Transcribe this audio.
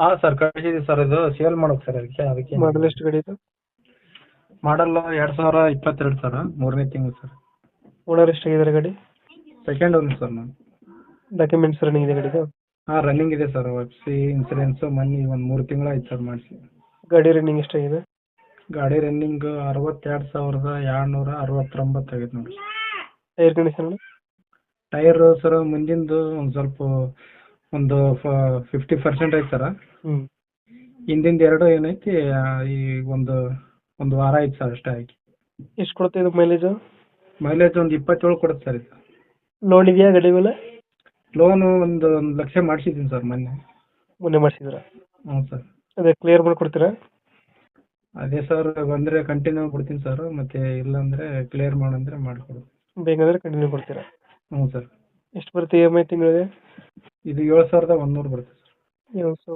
ಹಾಂ sir ಕಳಿಸಿದ್ದೀವಿ sir. ಇದು sale ಮಾಡೋದು ಸರ್ ಅದಕ್ಕೆ ಮಾಡಲ್ ಎಷ್ಟು ಗಾಡಿ ಇದು? ಮಾಡಲ್ 2022 ಸರ್, 3ನೇ ತಿಂಗಳು ಸರ್. ಓನರ್ ಎಷ್ಟಾಗಿದ್ದಾರೆ ಗಾಡಿ? ಸೆಕೆಂಡ್ ಓನ್ ಸರ್ ನಾನು. ಡಾಕ್ಯುಮೆಂಟ್ಸ್ ರನ್ನಿಂಗ್ ಇದೆ ಗಾಡಿದು? ಹಾಂ ರನ್ನಿಂಗ್ ಇದೆ ಸರ್. FC ಇನ್ಸೂರೆನ್ಸು ಮೊನ್ನೆ ಒಂದು 3 ತಿಂಗಳು ಆಯ್ತು ಸರ್ ಮಾಡಿಸಿ. ಗಾಡಿ ರನ್ನಿಂಗ್ ಎಷ್ಟಾಗಿದೆ? ಗಾಡಿ ರನ್ನಿಂಗ್ 62,269 ಆಗೈತೆ ನೋಡಿ. Tyre condition? ಟೈರ್ ಸರ್ ಮುಂದಿಂದು ಒಂದು ಸ್ವಲ್ಪ ಒಂದು 50% ಐತೆ ಸರ್. ಹ್ಞೂ. ಹಿಂದಿಂದ ಎರಡು ಏನೈತಿ ಈ ಒಂದು ವಾರ ಆಯ್ತು ಸರ್ ಅಷ್ಟೇ ಆಗಿ. ಎಷ್ಟು ಕೊಡುತ್ತೆ ಇದು ಮೈಲೇಜು? ಮೈಲೇಜ್ ಒಂದು 27 ಕೊಡುತ್ತೆ ಸರ್ ಇದು. ಲೋನ್ ಇದೆಯಾ ಗಾಡಿ ಮೇಲೆ? ಲೋನು ಒಂದು 1 ಲಕ್ಷ ಮಾಡಿಸಿದ್ದೀನಿ ಸರ್ ಮೊನ್ನೆ. ಮೊನ್ನೆ ಮಾಡಿಸಿದ್ರಾ? ಹ್ಞೂ ಸರ್. ಅದೇ ಕ್ಲಿಯರ್ ಮಾಡಿಕೊಡ್ತೀರಾ? ಅದೇ ಸರ್ ಬಂದರೆ ಕಂಟಿನ್ಯೂ ಬಿಡ್ತೀನಿ ಸರ್, ಮತ್ತು ಇಲ್ಲಾಂದರೆ ಕ್ಲಿಯರ್ ಮಾಡಂದರೆ ಮಾಡಿಕೊಡು. ಬೇಕಂದ್ರೆ ಕಂಟಿನ್ಯೂ ಕೊಡ್ತೀರಾ? ಹ್ಞೂ ಸರ್. ಎಷ್ಟು ಬರುತ್ತೆ EMI ತಿಂಗಳಿಗೆ? ಇದು 7,100 ಬರುತ್ತೆ ಸರ್. 7,000.